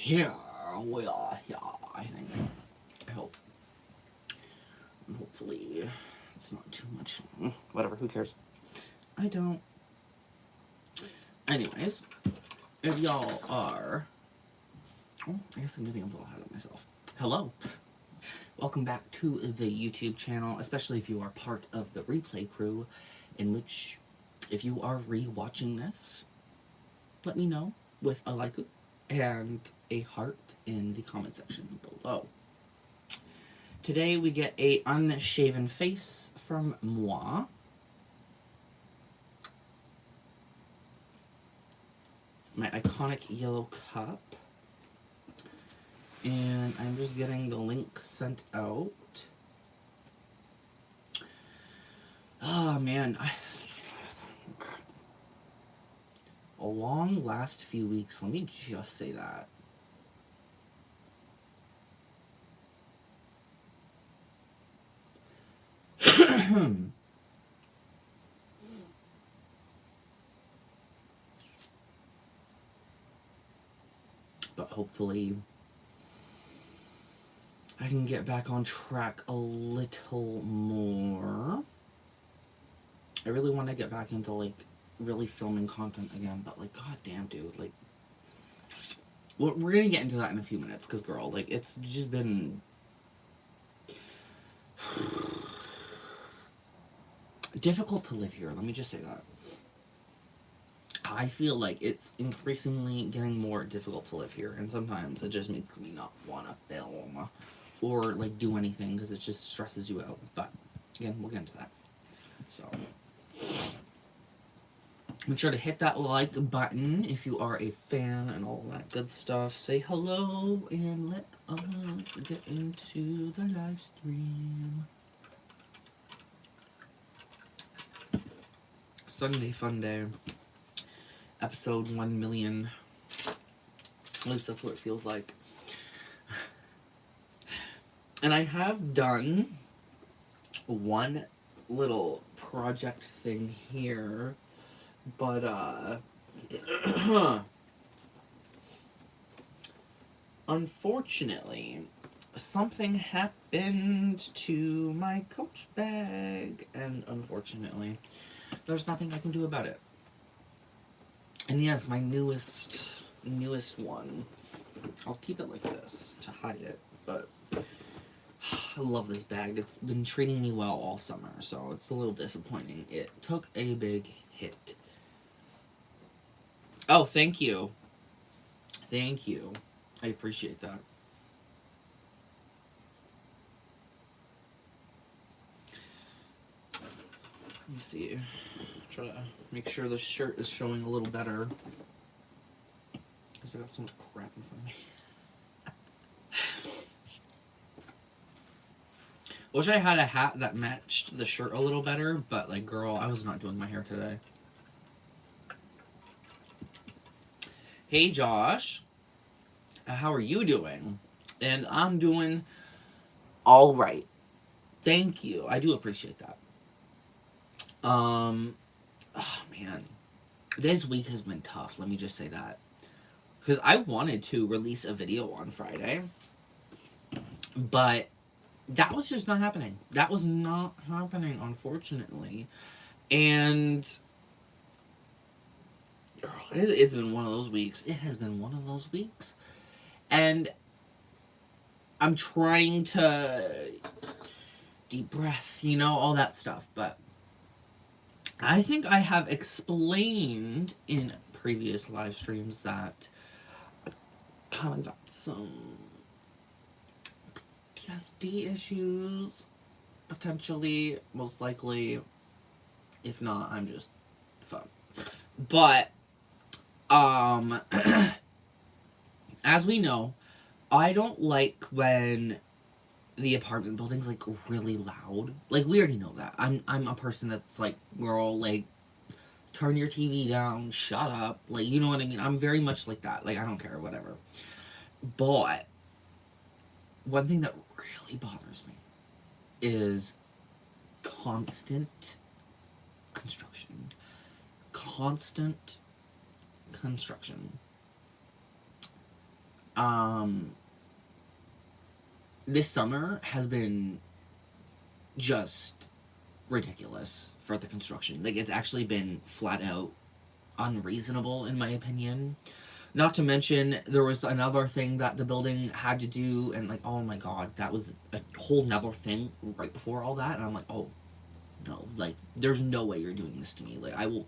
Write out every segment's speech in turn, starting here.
here we are here, I think. I hope. And hopefully it's not too much. Whatever, who cares? I don't. Anyways, if y'all are... Oh, I guess I'm getting a little ahead of myself. Hello. Welcome back to the YouTube channel, especially if you are part of the replay crew, in which, if you are re-watching this, let me know with a like and a heart in the comment section below. Today we get a unshaven face from moi. My iconic yellow cup. And I'm just getting the link sent out. Oh man, a long last few weeks, let me just say that. But hopefully I can get back on track a little more. I really want to get back into, like, really filming content again, but, like, goddamn, dude, like, we're gonna get into that in a few minutes, because, girl, like, it's just been difficult to live here, let me just say that. I feel like it's increasingly getting more difficult to live here, and sometimes it just makes me not want to film or, like, do anything, because it just stresses you out, but, again, we'll get into that. So, make sure to hit that like button if you are a fan and all that good stuff. Say hello and let us get into the live stream. Sunday Funday. Episode 1 million. At least that's what it feels like. And I have done one little project thing here, but unfortunately something happened to my coach bag, and unfortunately there's nothing I can do about it. And yes, my newest one, I'll keep it like this to hide it, but I love this bag. It's been treating me well all summer, so it's a little disappointing. It took a big hit. Oh, thank you. Thank you. I appreciate that. Let me see. Try to make sure the shirt is showing a little better, because I got so much crap in front of me. Wish I had a hat that matched the shirt a little better, but, like, girl, I was not doing my hair today. Hey, Josh. How are you doing? And I'm doing all right. Thank you. I do appreciate that. Oh, man. This week has been tough. Let me just say that. Because I wanted to release a video on Friday, but that was just not happening. That was not happening, unfortunately. And, girl, it's been one of those weeks. It has been one of those weeks. And I'm trying to deep breath, you know, all that stuff. But I think I have explained in previous live streams that I kind of got some PTSD issues, potentially, most likely. If not, I'm just fucked. But, as we know, I don't like when the apartment building's, like, really loud. Like, we already know that. I'm a person that's like, girl, like, turn your TV down, shut up. Like, you know what I mean? I'm very much like that. Like, I don't care, whatever. But one thing that really bothers me is constant construction. Constant construction. This summer has been just ridiculous for the construction. Like, it's actually been flat out unreasonable, in my opinion. Not to mention, there was another thing that the building had to do, and like, oh my god, that was a whole nother thing right before all that, and I'm like, oh no, like, there's no way you're doing this to me. Like, I will.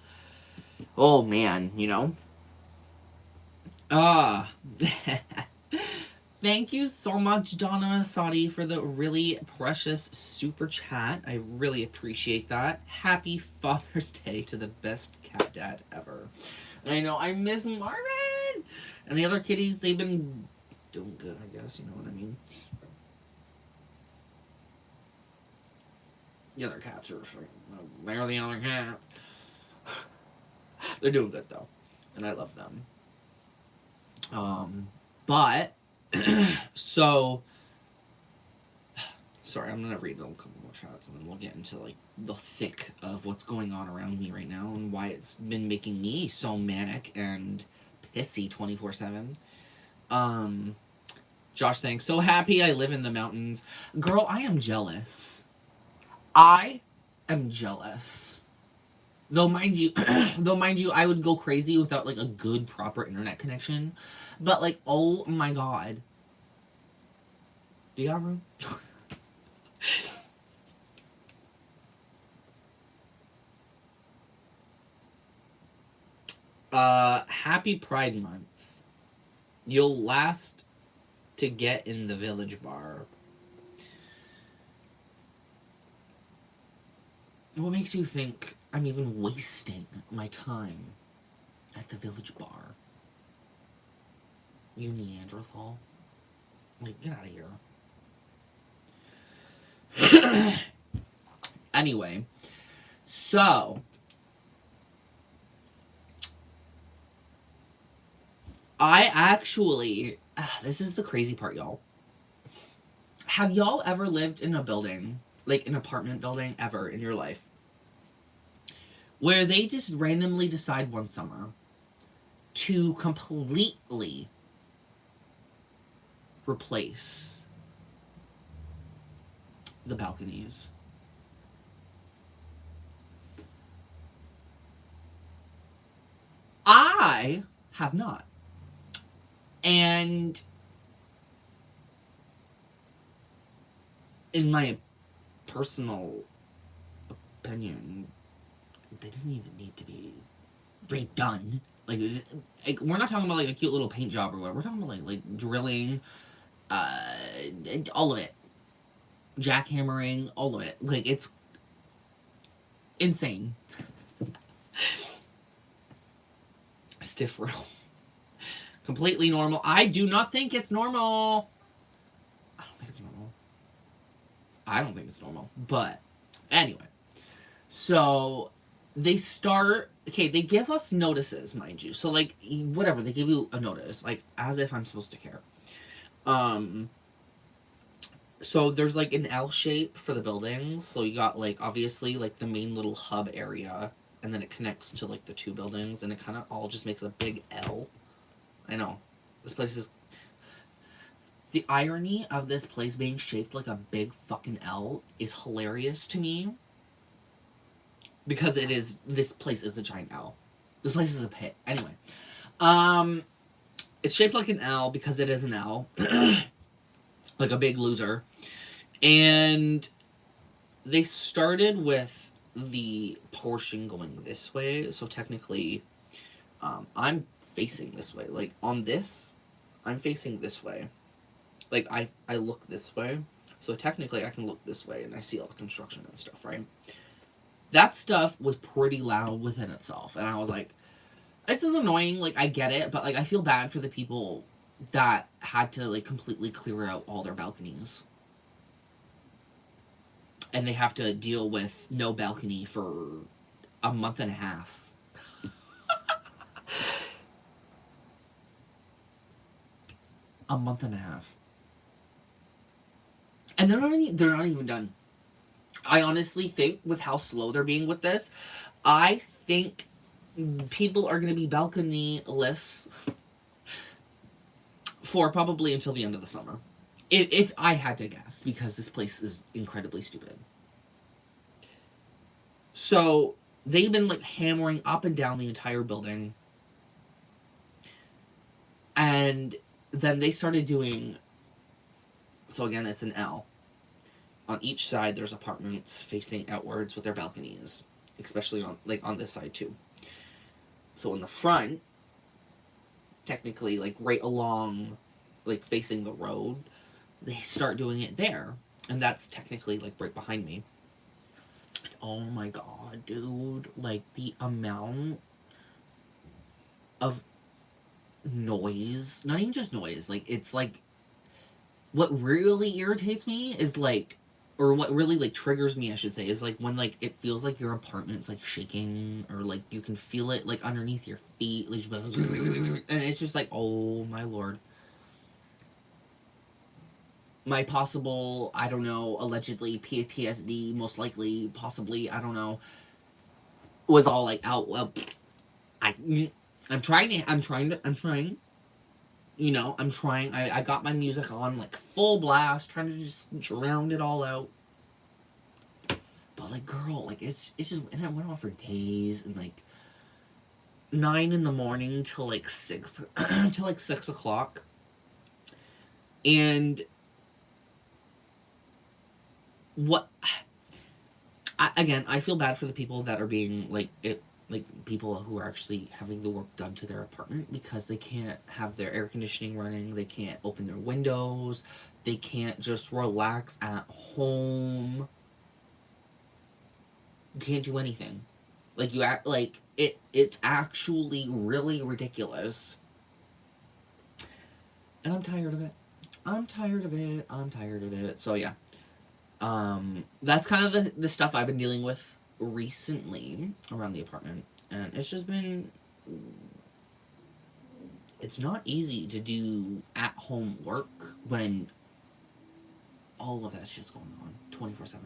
Oh man, you know. Ah. Thank you so much, Donna Asadi, for the really precious super chat. I really appreciate that. Happy Father's Day to the best cat dad ever. I know, I miss Marvin! And the other kitties, they've been doing good, I guess, you know what I mean? The other cats are... They're the other cat. They're doing good, though. And I love them. But... so... Sorry, I'm gonna read a couple more shots and then we'll get into like the thick of what's going on around me right now and why it's been making me so manic and pissy 24/7. Josh saying, so happy I live in the mountains. Girl, I am jealous. I am jealous. Though mind you, I would go crazy without like a good proper internet connection. But like, oh my god. Do you have room? Happy Pride Month. You'll last to get in the village bar. What makes you think I'm even wasting my time at the village bar? You Neanderthal? Like, get out of here. Anyway, so I actually, this is the crazy part, y'all. Have y'all ever lived in a building, like an apartment building, ever in your life, where they just randomly decide one summer to completely replace the balconies? I have not. And in my personal opinion, they didn't even need to be redone. Like, we're not talking about like a cute little paint job or whatever. We're talking about like drilling, all of it, jackhammering, all of it. Like, it's insane. Stiff room. Completely normal. I do not think it's normal. I don't think it's normal. I don't think it's normal. But anyway. So they start... Okay, they give us notices, mind you. So, like, whatever. They give you a notice. Like, as if I'm supposed to care. So there's, like, an L shape for the buildings. So you got, like, obviously, like, the main little hub area. And then it connects to, like, the two buildings. And it kind of all just makes a big L. I know. This place is... The irony of this place being shaped like a big fucking L is hilarious to me. Because it is... This place is a giant L. This place is a pit. Anyway. It's shaped like an L because it is an L. Like a big loser. And they started with the portion going this way. So technically, I'm facing this way. Like, on this, I'm facing this way. Like, I look this way. So technically, I can look this way, and I see all the construction and stuff, right? That stuff was pretty loud within itself. And I was like, this is annoying. Like, I get it. But, like, I feel bad for the people that had to, like, completely clear out all their balconies. And they have to deal with no balcony for a month and a half. A month and a half. And they're not even done. I honestly think, with how slow they're being with this, I think people are going to be balcony-less for probably until the end of the summer. If I had to guess, because this place is incredibly stupid. So they've been like hammering up and down the entire building. And then they started doing, so again, it's an L. On each side, there's apartments facing outwards with their balconies, especially on this side too. So in the front, technically, like right along, like facing the road, they start doing it there, and that's technically like right behind me. Oh my god, dude! Like the amount of noise, not even just noise, like it's like what really irritates me is like, or what really like triggers me I should say, is like when like it feels like your apartment's like shaking, or like you can feel it like underneath your feet, like, and it's just like, oh my lord. My possible, I don't know, allegedly PTSD, most likely, possibly, I don't know, was all like out. Well, I'm trying. You know, I'm trying. I got my music on like full blast, trying to just drown it all out. But like, girl, like it's just, and it went on for days, and like 9 in the morning till like 6 till like 6 o'clock, and what? Again, I feel bad for the people that are being like people who are actually having the work done to their apartment, because they can't have their air conditioning running, they can't open their windows, they can't just relax at home. You can't do anything. Like you act like it's actually really ridiculous. And I'm tired of it. I'm tired of it. I'm tired of it. So yeah. That's kind of the stuff I've been dealing with recently around the apartment. And it's just been, it's not easy to do at home work when all of that's just going on 24/7.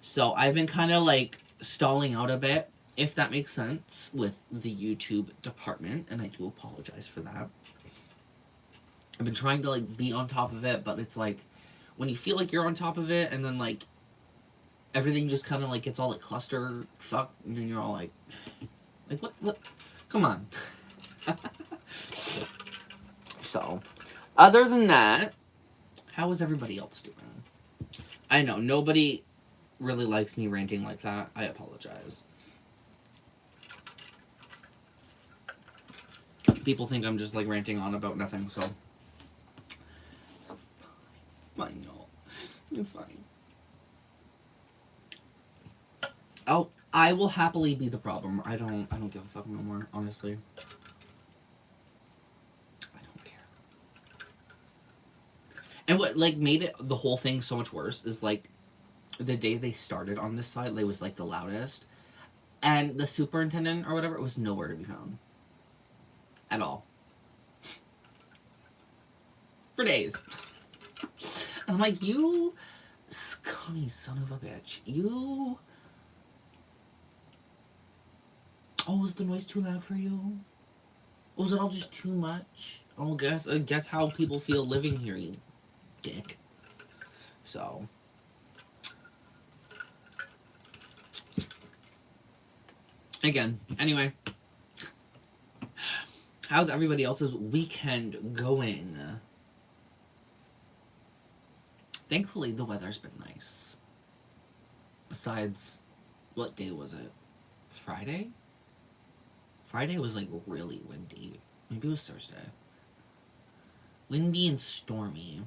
So I've been kind of like stalling out a bit, if that makes sense, with the YouTube department, and I do apologize for that. I've been trying to like be on top of it, but it's like when you feel like you're on top of it, and then like everything just kind of like gets all like cluster fuck, and then you're all like what? Come on. So, other than that, how is everybody else doing? I know nobody really likes me ranting like that. I apologize. People think I'm just like ranting on about nothing, so it's fine, y'all. It's fine. I will happily be the problem. I don't give a fuck no more, honestly. I don't care. And what like made it the whole thing so much worse is like the day they started on this side, it was like the loudest, and the superintendent or whatever was nowhere to be found at all for days. And I'm like, you scummy son of a bitch, you. Oh, was the noise too loud for you? Was it all just too much? Oh, guess how people feel living here, you dick. So. Again, anyway. How's everybody else's weekend going? Thankfully, the weather's been nice. Besides, what day was it? Friday? Friday was like really windy. Maybe it was Thursday. Windy and stormy.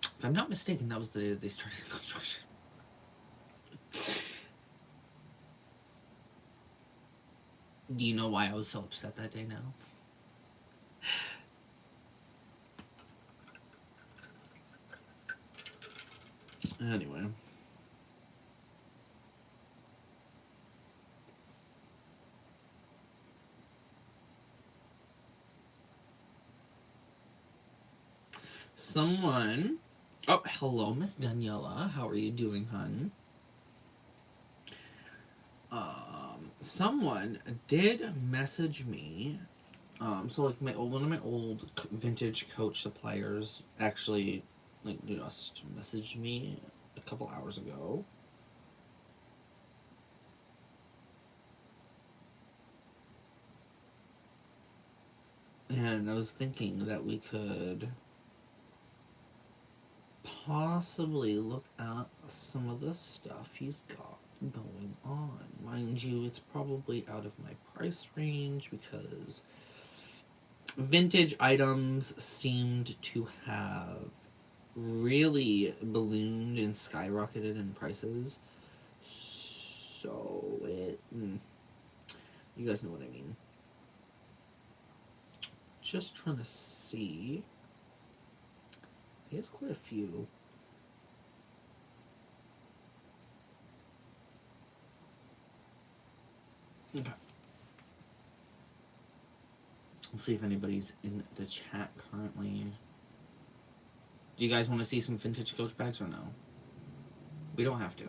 If I'm not mistaken, that was the day that they started construction. Do you know why I was so upset that day now? Anyway. Someone... Oh, hello, Miss Daniela. How are you doing, hun? Someone did message me So like one of my old vintage coach suppliers actually like just messaged me a couple hours ago. And I was thinking that we could possibly look at some of the stuff he's got going on. Mind you, it's probably out of my price range because vintage items seemed to have really ballooned and skyrocketed in prices. So you guys know what I mean. Just trying to see. He has quite a few. Okay. We'll see if anybody's in the chat currently. Do you guys want to see some vintage Coach bags or no? We don't have to.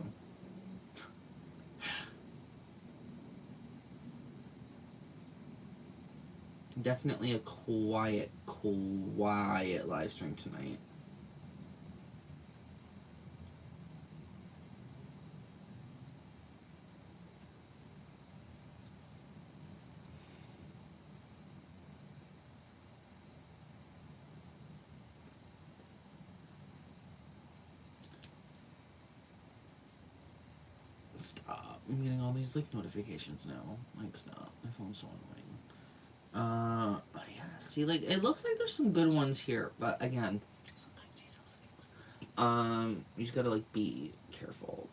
Definitely a quiet live stream tonight. Stop. I'm getting all these like notifications now. Like stop. My phone's so annoying. Yeah. See, like it looks like there's some good ones here, but again, sometimes he sells things. You just gotta like be careful.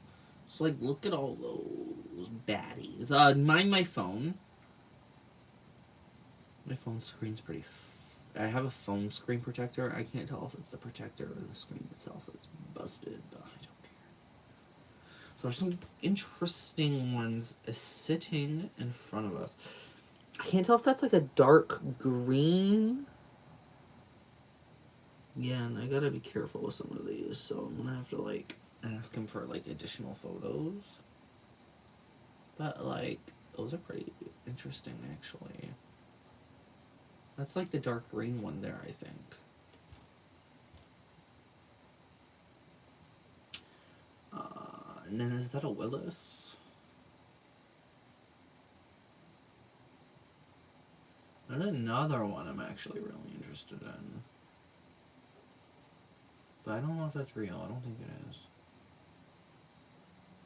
So like, look at all those baddies. Mind my phone. My phone screen's pretty. I have a phone screen protector. I can't tell if it's the protector or the screen itself that's busted, but I don't care. So there's some interesting ones sitting in front of us. I can't tell if that's like a dark green. Yeah, and I gotta be careful with some of these, so I'm gonna have to like ask him for like additional photos. But like, those are pretty interesting actually. That's like the dark green one there, I think. And then is that a Willis? And another one I'm actually really interested in. But I don't know if that's real. I don't think it is.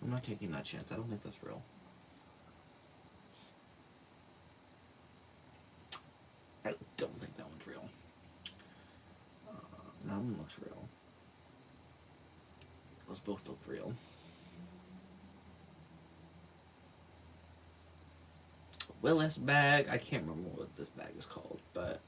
I'm not taking that chance. I don't think that's real. I don't think that one's real. That one looks real. Those both look real. Willis bag. I can't remember what this bag is called, but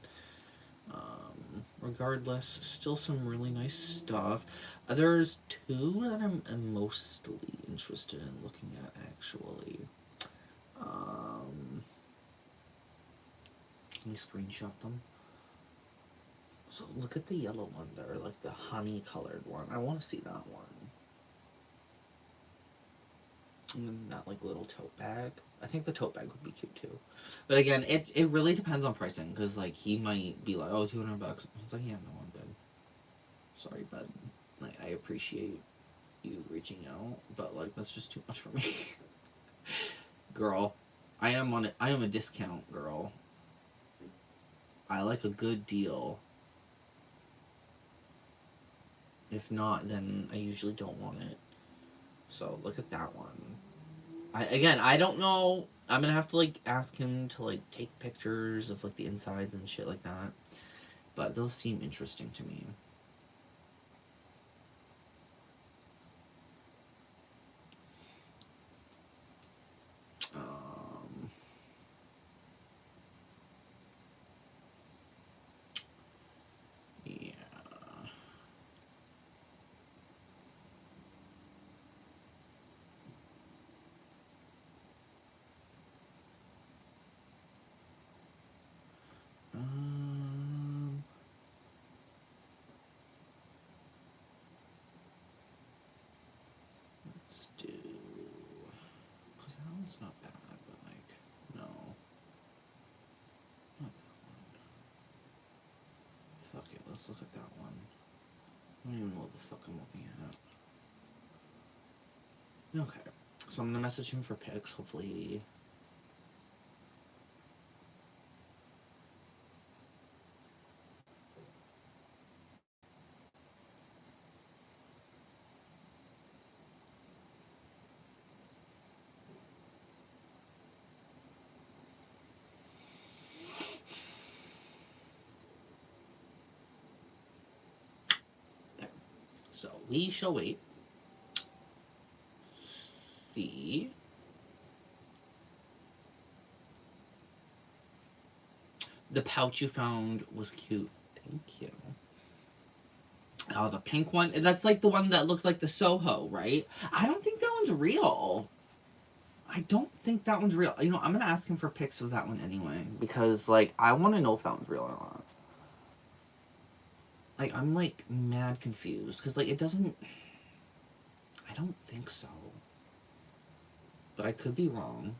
regardless, still some really nice stuff. There's two that I'm mostly interested in looking at, actually. Let me screenshot them. So look at the yellow one there, like the honey colored one. I want to see that one. And then that like little tote bag. I think the tote bag would be cute too. But again, it really depends on pricing, because like he might be like, oh, $200. It's like, yeah, no, I'm good. Sorry, bud. Like, I appreciate you reaching out, but like that's just too much for me. Girl, I am a discount girl. I like a good deal. If not, then I usually don't want it. So look at that one. I don't know. I'm gonna have to like ask him to like take pictures of like the insides and shit like that. But those seem interesting to me. Yeah. Um, I don't even know what the fuck I'm looking at. Okay. So I'm gonna message him for pics, hopefully. Okay. So we shall wait. See. The pouch you found was cute. Thank you. Oh, the pink one? That's like the one that looked like the Soho, right? I don't think that one's real. I don't think that one's real. You know, I'm gonna ask him for pics of that one anyway. Because, like, I want to know if that one's real or not. Like, I'm, like, mad confused. Because, like, it doesn't... I don't think so. But I could be wrong.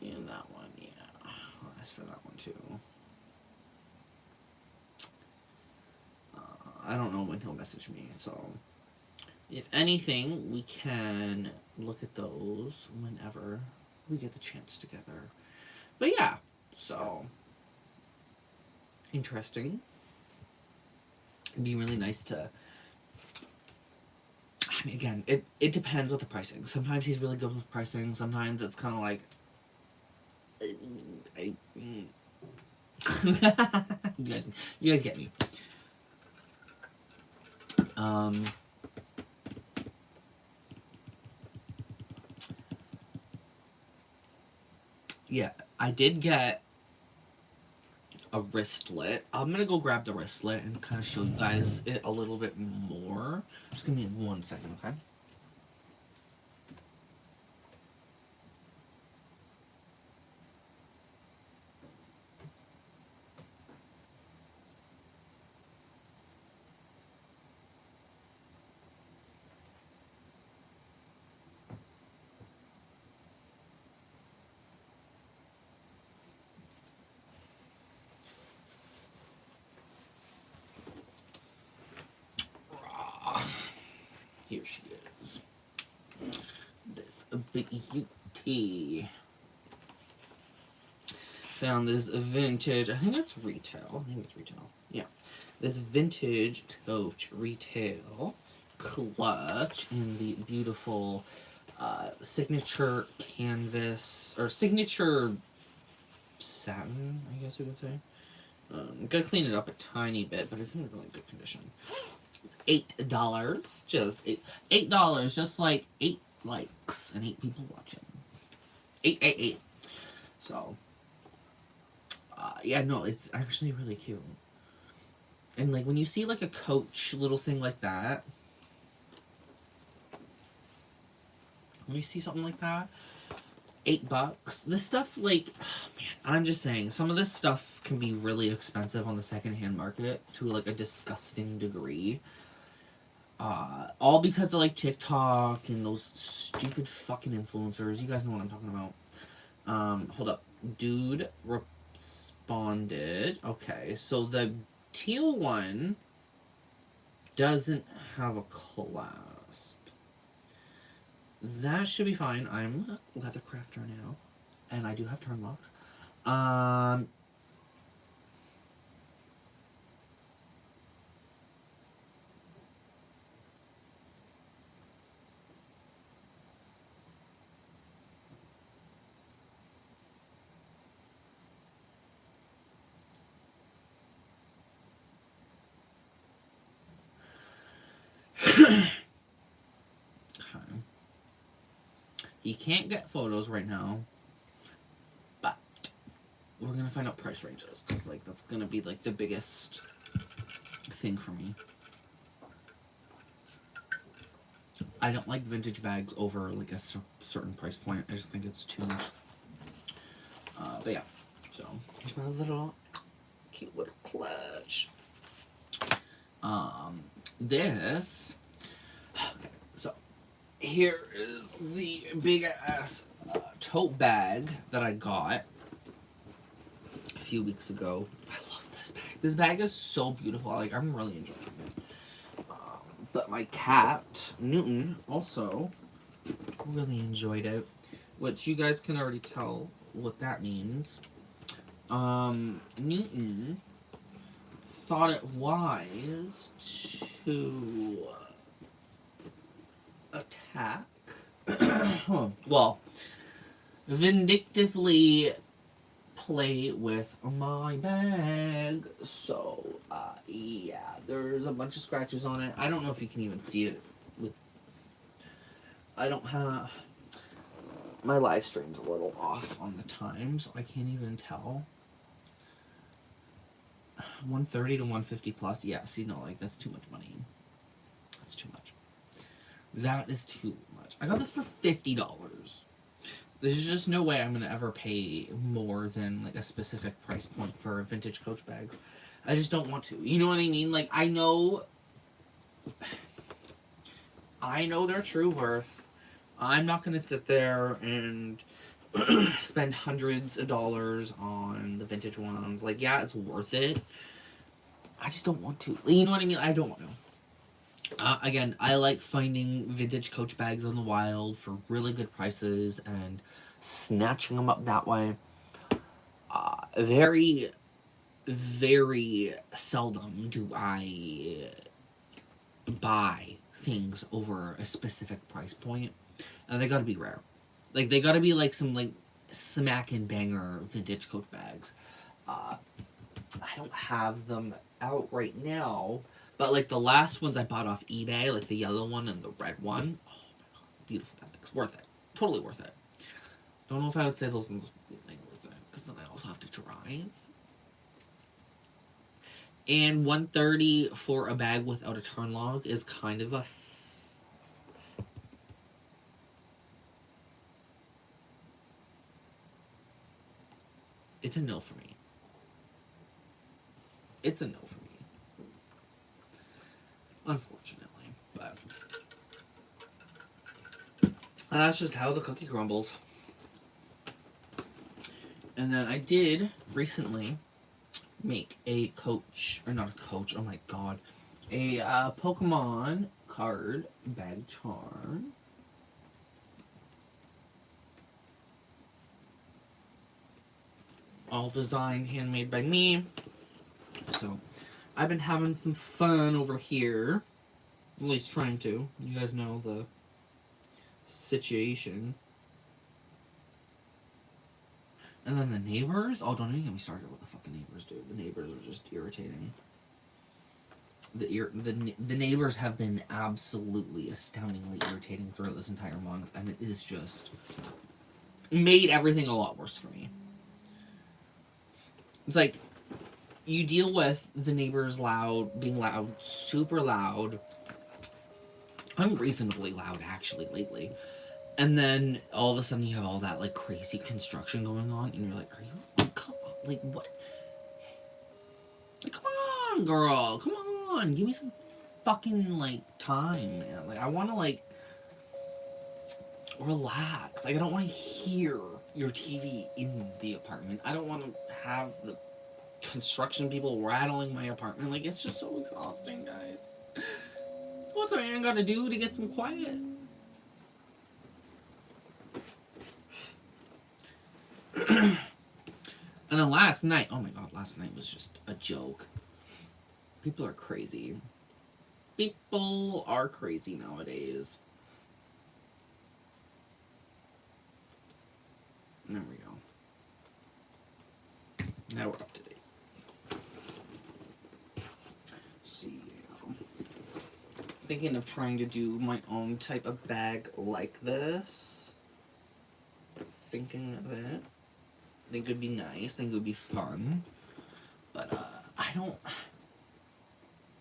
And that one, yeah. I'll ask for that one, too. I don't know when he'll message me, so... If anything, we can look at those whenever we get the chance together. But yeah, so... Interesting. It'd be really nice to... I mean, again, it depends with the pricing. Sometimes he's really good with pricing. Sometimes it's kind of like... you guys get me. Yeah, I did get a wristlet. I'm gonna go grab the wristlet and kind of show you guys it a little bit more. Just give me 1 second, okay? Here she is. This beauty. Found this vintage, I think it's retail. Yeah. This vintage Coach retail clutch in the beautiful signature canvas, or signature satin, I guess you would say. Gotta clean it up a tiny bit, but it's in really good condition. $8. Just $8, just like 8 likes and 8 people watching. 8. So, yeah, no, it's actually really cute. And like when you see like a Coach little thing like that, when you see something like that, $8. This stuff, like, oh, man, I'm just saying, some of this stuff can be really expensive on the secondhand market to like a disgusting degree. All because of like TikTok and those stupid fucking influencers. You guys know what I'm talking about. Hold up. Dude responded. Okay, so the teal one doesn't have a clasp. That should be fine. I'm a leather crafter now, and I do have turn locks. He can't get photos right now, but we're gonna find out price ranges, because like that's gonna be like the biggest thing for me. I don't like vintage bags over like a certain price point. I just think it's too much. But yeah, so here's my little cute little clutch. This. Okay, so here is the big ass tote bag that I got a few weeks ago. I love this bag. This bag is so beautiful. Like, I'm really enjoying it. But my cat, Newton, also really enjoyed it. Which you guys can already tell what that means. Newton thought it wise to attack. Well, vindictively play with my bag. So, yeah, there's a bunch of scratches on it. I don't know if you can even see it. I don't have... My live stream's a little off on the time, so I can't even tell. 130 to 150 plus. Yeah, see, no, like, that's too much money. That's too much. That is too much. I got this for $50. There's just no way I'm gonna ever pay more than like a specific price point for vintage Coach bags. I just don't want to. You know what I mean? Like, I know their true worth. I'm not gonna sit there and spend hundreds of dollars on the vintage ones. Like, yeah, it's worth it. I just don't want to. You know what I mean? I don't want to. Again, I like finding vintage Coach bags on the wild for really good prices and snatching them up that way. Very, very seldom do I buy things over a specific price point. And they gotta be rare. Like, they gotta be like some like smack and banger vintage Coach bags. I don't have them out right now. But, like, the last ones I bought off eBay, like the yellow one and the red one, oh my god, beautiful bags. Worth it. Totally worth it. Don't know if I would say those ones would be worth it, because then I also have to drive. And 130 for a bag without a turn log is kind of a... It's a no for me. It's a no for me. Unfortunately, but that's just how the cookie crumbles. And then I did recently make a Coach, or not a Coach, oh my god, a Pokemon card bag charm. All designed, handmade by me. So, I've been having some fun over here. At least trying to. You guys know the situation. And then the neighbors? Oh, don't even get me started with the fucking neighbors, dude. The neighbors are just irritating. The neighbors have been absolutely astoundingly irritating throughout this entire month. And it is just... made everything a lot worse for me. It's like... you deal with the neighbors being loud, super loud, unreasonably loud, actually, lately. And then, all of a sudden, you have all that, like, crazy construction going on, and you're like, are you, like, come on, like, what? Like, come on, girl, come on, give me some fucking, like, time, man. Like, I want to, like, relax. Like, I don't want to hear your TV in the apartment. I don't want to have the construction people rattling my apartment. Like, it's just so exhausting, guys. What's a man gotta do to get some quiet? And then last night, oh my god, last night was just a joke. People are crazy. People are crazy nowadays. There we go. Now we're up to date. Thinking of trying to do my own type of bag like this. Thinking of it. I think it would be nice. I think it would be fun. But,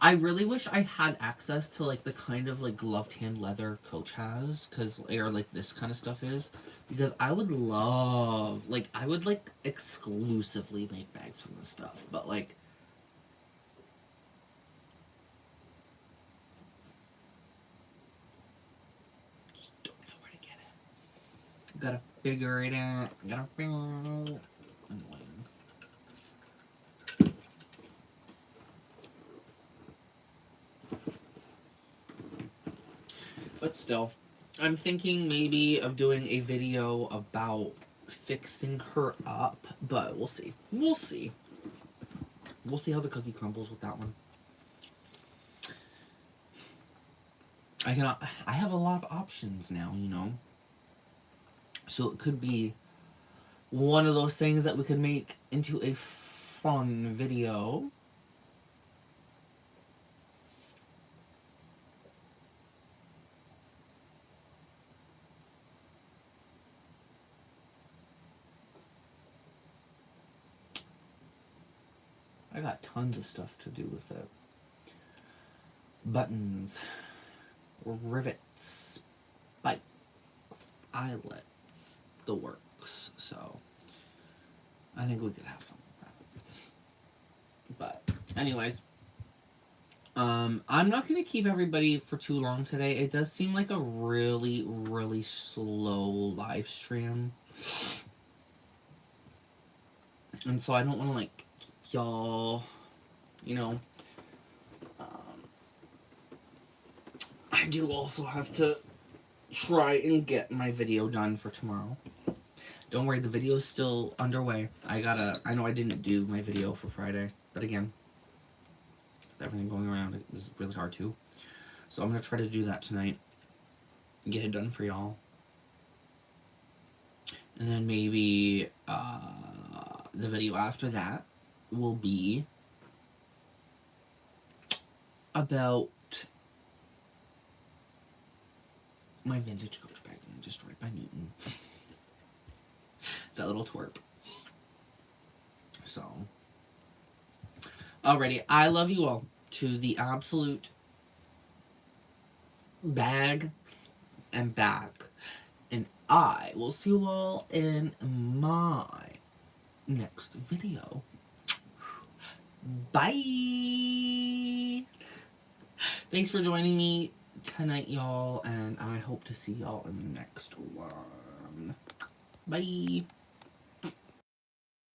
I really wish I had access to, like, the kind of, like, gloved hand leather Coach has. Or, like, this kind of stuff is. Because I would love... like, I would, like, exclusively make bags from this stuff. But, like... gotta figure it out. Gotta figure it out. Annoying. But still, I'm thinking maybe of doing a video about fixing her up, but we'll see. We'll see. We'll see how the cookie crumbles with that one. I have a lot of options now, you know. So it could be one of those things that we could make into a fun video. I got tons of stuff to do with it. Buttons, rivets, spikes, eyelets, the works. So I think we could have fun with that. But anyways, I'm not gonna keep everybody for too long today. It does seem like a really, really slow live stream. And so I don't want to, like, keep y'all, you know. I do also have to try and get my video done for tomorrow. Don't worry, the video is still underway. I know I didn't do my video for Friday, but again, with everything going around, it was really hard to. So I'm going to try to do that tonight and get it done for y'all. And then maybe the video after that will be about my vintage Coach bag being destroyed by Newton. That little twerp. So, alrighty, I love you all to the absolute bag and back. And I will see you all in my next video. Bye! Thanks for joining me tonight, y'all, and I hope to see y'all in the next one. Bye!